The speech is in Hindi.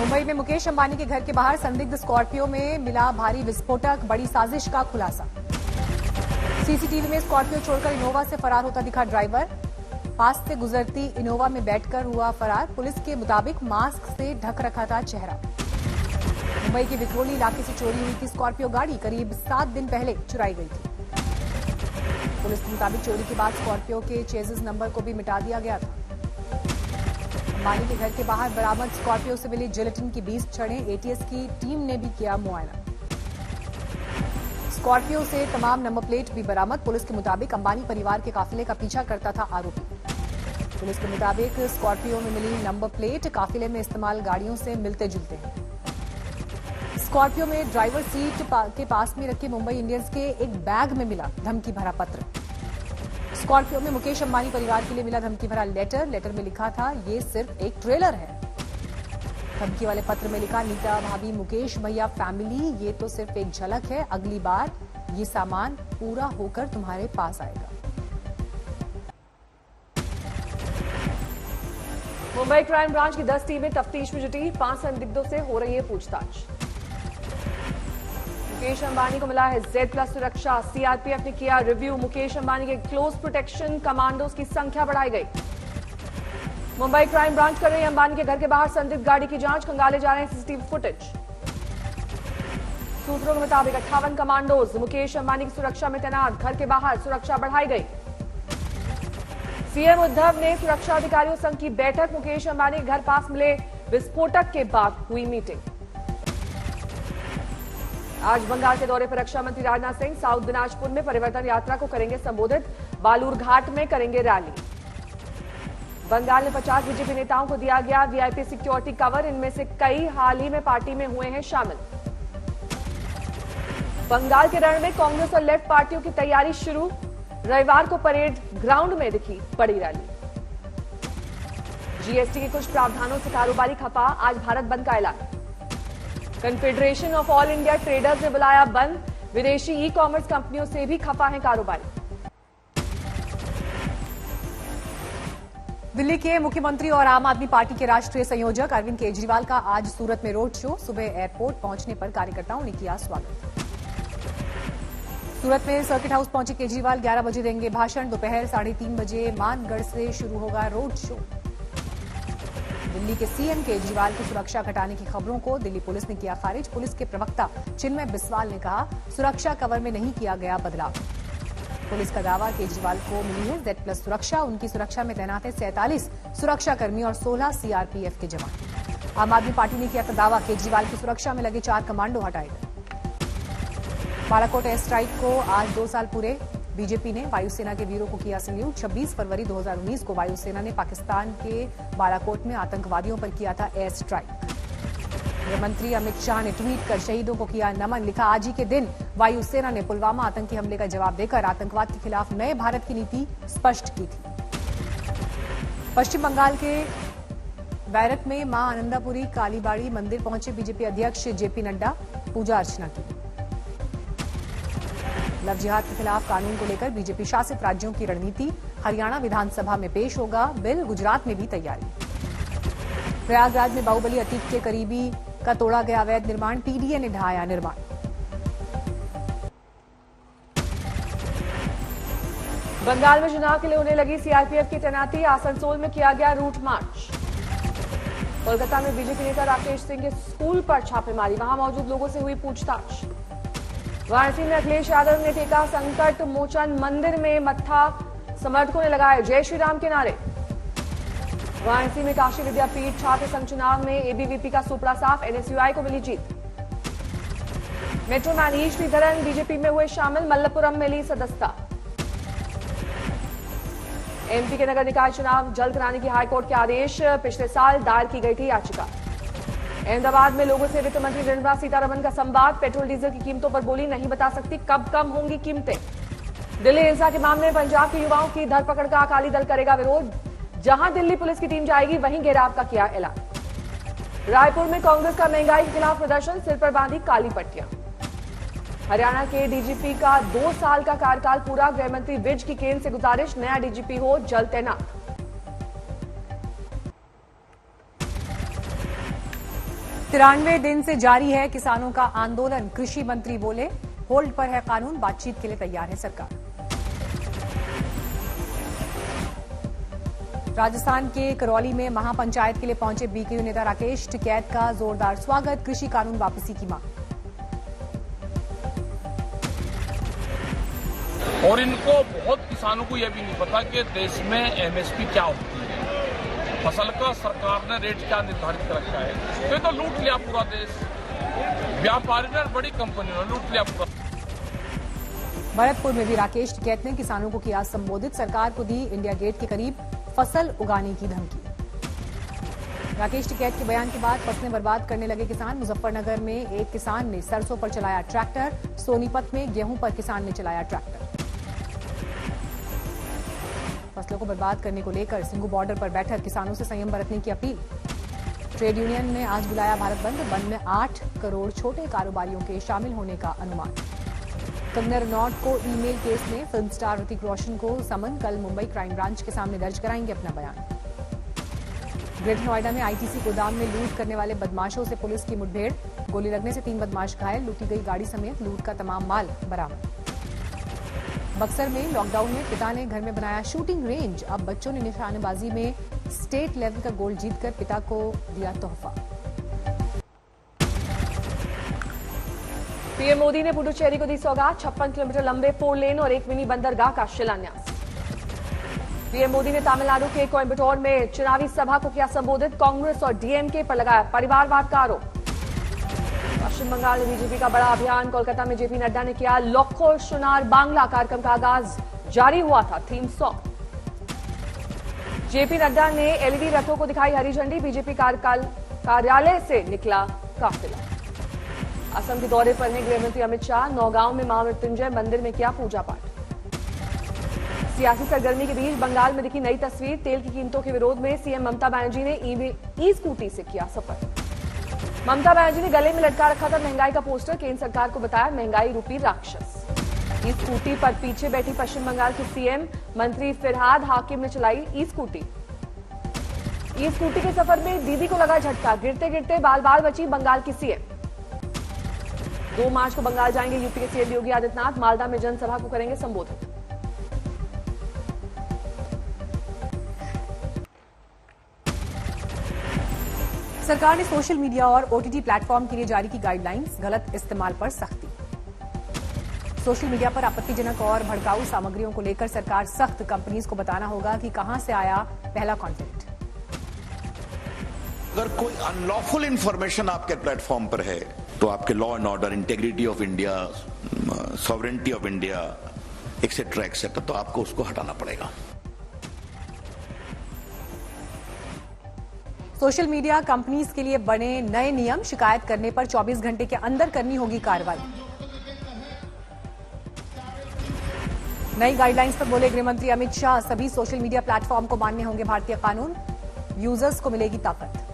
मुंबई में मुकेश अंबानी के घर के बाहर संदिग्ध स्कॉर्पियो में मिला भारी विस्फोटक, बड़ी साजिश का खुलासा। सीसीटीवी में स्कॉर्पियो छोड़कर इनोवा से फरार होता दिखा ड्राइवर। पास से गुजरती इनोवा में बैठकर हुआ फरार। पुलिस के मुताबिक मास्क से ढक रखा था चेहरा। मुंबई के विक्रोली इलाके से चोरी हुई थी स्कॉर्पियो गाड़ी, करीब 7 दिन पहले चुराई गई थी। पुलिस के मुताबिक चोरी के बाद स्कॉर्पियो के चेजिस नंबर को भी मिटा दिया गया था। अंबानी के घर के बाहर बरामद स्कॉर्पियो से मिली जिलेटिन की 20 छड़ें एटीएस की टीम ने भी किया मुआयना। स्कॉर्पियो से तमाम नंबर प्लेट भी बरामद। पुलिस के मुताबिक अंबानी परिवार के काफिले का पीछा करता था आरोपी। पुलिस के मुताबिक स्कॉर्पियो में मिली नंबर प्लेट काफिले में इस्तेमाल गाड़ियों से मिलते जुलते हैं। स्कॉर्पियो में ड्राइवर सीट के पास में रखे मुंबई इंडियंस के एक बैग में मिला धमकी भरा पत्र। स्कॉर्पियो में मुकेश अंबानी परिवार के लिए मिला धमकी भरा लेटर में लिखा था, ये सिर्फ एक ट्रेलर है। धमकी वाले पत्र में लिखा, नीता भाभी, मुकेश भैया फैमिली, ये तो सिर्फ एक झलक है, अगली बार ये सामान पूरा होकर तुम्हारे पास आएगा। मुंबई क्राइम ब्रांच की 10 टीमें तफ्तीश में जुटी। 5 संदिग्धों से हो रही है पूछताछ। मुकेश अंबानी को मिला है Z+ सुरक्षा। सीआरपीएफ ने किया रिव्यू। मुकेश अंबानी के क्लोज प्रोटेक्शन कमांडोज की संख्या बढ़ाई गई। मुंबई क्राइम ब्रांच कर रही है अंबानी के घर के बाहर संदिग्ध गाड़ी की जांच। खंगाले जा रहे हैं सीसीटीवी फुटेज। सूत्रों के मुताबिक 58 कमांडोज मुकेश अंबानी की सुरक्षा में तैनात। घर के बाहर सुरक्षा बढ़ाई गई। सीएम उद्धव ने सुरक्षा अधिकारियों संघ की बैठक। मुकेश अंबानी के घर पास मिले विस्फोटक के बाद हुई मीटिंग। आज बंगाल के दौरे पर रक्षा मंत्री राजनाथ सिंह साउथ दिनाजपुर में परिवर्तन यात्रा को करेंगे संबोधित। बालूर घाट में करेंगे रैली। बंगाल में 50 बीजेपी नेताओं को दिया गया वीआईपी सिक्योरिटी कवर। इनमें से कई हाल ही में पार्टी में हुए हैं शामिल। बंगाल के रण में कांग्रेस और लेफ्ट पार्टियों की तैयारी शुरू। रविवार को परेड ग्राउंड में दिखी बड़ी रैली। जीएसटी के कुछ प्रावधानों से कारोबारी खपा। आज भारत बंद का ऐलान। Confederation of all India traders ने बुलाया बंद। विदेशी ई कॉमर्स कंपनियों से भी खपा है कारोबारी। दिल्ली के मुख्यमंत्री और आम आदमी पार्टी के राष्ट्रीय संयोजक अरविंद केजरीवाल का आज सूरत में रोड शो। सुबह एयरपोर्ट पहुंचने पर कार्यकर्ताओं ने किया स्वागत। सूरत में सर्किट हाउस पहुंचे केजरीवाल 11 बजे देंगे भाषण। दोपहर 3:30 बजे मानगढ़ से शुरू होगा रोड शो। दिल्ली के सीएम केजरीवाल की सुरक्षा घटाने की खबरों को दिल्ली पुलिस ने किया खारिज। पुलिस के प्रवक्ता चिन्मय बिस्वाल ने कहा, सुरक्षा कवर में नहीं किया गया बदलाव। पुलिस का दावा, केजरीवाल को मिली है Z+ सुरक्षा। उनकी सुरक्षा में तैनात है 47 सुरक्षाकर्मी और 16 सीआरपीएफ के जवान। आम आदमी पार्टी ने किया दावा, केजरीवाल की सुरक्षा में लगे 4 कमांडो हटाए गए। बालाकोट एयर स्ट्राइक को आज 2 साल पूरे। बीजेपी ने वायुसेना के वीरों को किया सैल्यूट। 26 फरवरी 2019 को वायुसेना ने पाकिस्तान के बालाकोट में आतंकवादियों पर किया था एयर स्ट्राइक। गृहमंत्री अमित शाह ने ट्वीट कर शहीदों को किया नमन। लिखा, आज ही के दिन वायुसेना ने पुलवामा आतंकी हमले का जवाब देकर आतंकवाद के खिलाफ नए भारत की नीति स्पष्ट की थी। पश्चिम बंगाल के बैरक में मां आनंदापुरी कालीबाड़ी मंदिर पहुंचे बीजेपी अध्यक्ष जेपी नड्डा। पूजा अर्चना की। लव जिहाद के खिलाफ कानून को लेकर बीजेपी शासित राज्यों की रणनीति। हरियाणा विधानसभा में पेश होगा बिल। गुजरात में भी तैयारी। प्रयागराज में बाहुबली अतीक के करीबी का तोड़ा गया अवैध निर्माण। पीडीए ने ढाया निर्माण। बंगाल में चुनाव के लिए होने लगी सीआरपीएफ की तैनाती। आसनसोल में किया गया रूट मार्च। कोलकाता में बीजेपी नेता राकेश सिंह के स्कूल पर छापेमारी। वहां मौजूद लोगों से हुई पूछताछ। वाराणसी में अखिलेश यादव ने टेका संकट मोचन मंदिर में मत्था। समर्थकों ने लगाए जय श्री राम के नारे। वाराणसी में काशी विद्यापीठ छात्र संघ चुनाव में एबीवीपी का सुपड़ा साफ। एनएसयूआई को मिली जीत। मेट्रो मैन ई श्रीधरन बीजेपी में हुए शामिल। मल्लपुरम में ली सदस्यता। एमपी के नगर निकाय चुनाव जल्द कराने की हाईकोर्ट के आदेश। पिछले साल दायर की गई थी याचिका। अहमदाबाद में लोगों से वित्त मंत्री निर्मला सीतारमण का संवाद। पेट्रोल डीजल की कीमतों पर बोली, नहीं बता सकती कब कम होंगी कीमतें। दिल्ली हिंसा के मामले में पंजाब के युवाओं की धरपकड़ का अकाली दल करेगा विरोध। जहां दिल्ली पुलिस की टीम जाएगी वहीं घेराव का किया ऐलान। रायपुर में कांग्रेस का महंगाई के खिलाफ प्रदर्शन। सिर पर बांधी काली पट्टियां। हरियाणा के डीजीपी का 2 साल का कार्यकाल पूरा। गृहमंत्री विज की केंद्र से गुजारिश, नया डीजीपी हो जल्द तैनात। 93 दिन से जारी है किसानों का आंदोलन। कृषि मंत्री बोले, होल्ड पर है कानून, बातचीत के लिए तैयार है सरकार। राजस्थान के करौली में महापंचायत के लिए पहुंचे बीकेयू नेता राकेश टिकैत का जोरदार स्वागत। कृषि कानून वापसी की मांग। और इनको बहुत किसानों को यह भी नहीं पता कि देश में एमएसपी क्या होती है, फसल का सरकार ने रेट क्या निर्धारित कर रखा है। तो ये तो लूट लिया पूरा देश, व्यापारी ने, बड़ी कंपनियों ने लूट लिया पूरा। भरतपुर में भी राकेश टिकैत ने किसानों को किया संबोधित। सरकार को दी इंडिया गेट के करीब फसल उगाने की धमकी। राकेश टिकैत के बयान के बाद फसलें बर्बाद करने लगे किसान। मुजफ्फरनगर में एक किसान ने सरसों पर चलाया ट्रैक्टर। सोनीपत में गेहूं पर किसान ने चलाया ट्रैक्टर। फसलों को बर्बाद करने को लेकर सिंघू बॉर्डर पर बैठक, किसानों से संयम बरतने की अपील। ट्रेड यूनियन ने आज बुलाया भारत बंद। बंद में 8 करोड़ छोटे कारोबारियों के शामिल होने का अनुमान। कंगना रनौत को ईमेल केस में फिल्म स्टार ऋतिक रोशन को समन। कल मुंबई क्राइम ब्रांच के सामने दर्ज कराएंगे अपना बयान। ग्रेटर नोएडा में आईटीसी गोदाम में लूट करने वाले बदमाशों से पुलिस की मुठभेड़। गोली लगने से 3 बदमाश घायल। लूटी गई गाड़ी समेत लूट का तमाम माल बरामद। बक्सर में लॉकडाउन में पिता ने घर में बनाया शूटिंग रेंज। अब बच्चों ने निशानेबाजी में स्टेट लेवल का गोल्ड जीतकर पिता को दिया तोहफा। पीएम मोदी ने पुडुचेरी को दी सौगात। 56 किलोमीटर लंबे 4 लेन और एक मिनी बंदरगाह का शिलान्यास। पीएम मोदी ने तमिलनाडु के कोयम्बटूर में चुनावी सभा को किया संबोधित। कांग्रेस और डीएमके पर लगाया परिवारवाद का आरोप। पश्चिम बंगाल में बीजेपी का बड़ा अभियान। कोलकाता में जेपी नड्डा ने किया लखो सुनार बांग्ला कार्यक्रम का आगाज। जारी हुआ था थीम सॉन्ग। जेपी नड्डा ने एलईडी रथों को दिखाई हरी झंडी। बीजेपी कार्यालय से निकला काफिला। असम के दौरे पर हैं गृहमंत्री अमित शाह। नौगांव में महामृत्युंजय मंदिर में किया पूजा पाठ। सियासी सरगर्मी के बीच बंगाल में दिखी नई तस्वीर। तेल की कीमतों के विरोध में सीएम ममता बनर्जी ने ई स्कूटी से किया सफर। ममता बनर्जी ने गले में लटका रखा था महंगाई का पोस्टर। केंद्र सरकार को बताया महंगाई रूपी राक्षस। ई स्कूटी पर पीछे बैठी पश्चिम बंगाल के सीएम मंत्री फिरहाद हाकिम ने चलाई ई स्कूटी। ई स्कूटी के सफर में दीदी को लगा झटका। गिरते गिरते बाल बाल बची बंगाल की सीएम। 2 मार्च को बंगाल जाएंगे यूपी के सीएम योगी आदित्यनाथ। मालदा में जनसभा को करेंगे संबोधित। सरकार ने सोशल मीडिया और ओटीटी प्लेटफॉर्म के लिए जारी की गाइडलाइंस। गलत इस्तेमाल पर सख्ती। सोशल मीडिया पर आपत्तिजनक और भड़काऊ सामग्रियों को लेकर सरकार सख्त। कंपनीज को बताना होगा कि कहां से आया पहला कंटेंट। अगर कोई अनलॉफुल इंफॉर्मेशन आपके प्लेटफॉर्म पर है तो आपके law and order, integrity of India, sovereignty of India etcetera तो आपको उसको हटाना पड़ेगा। सोशल मीडिया कंपनीज के लिए बने नए नियम। शिकायत करने पर 24 घंटे के अंदर करनी होगी कार्रवाई। नई गाइडलाइंस पर बोले गृहमंत्री अमित शाह। सभी सोशल मीडिया प्लेटफॉर्म को मानने होंगे भारतीय कानून। यूजर्स को मिलेगी ताकत।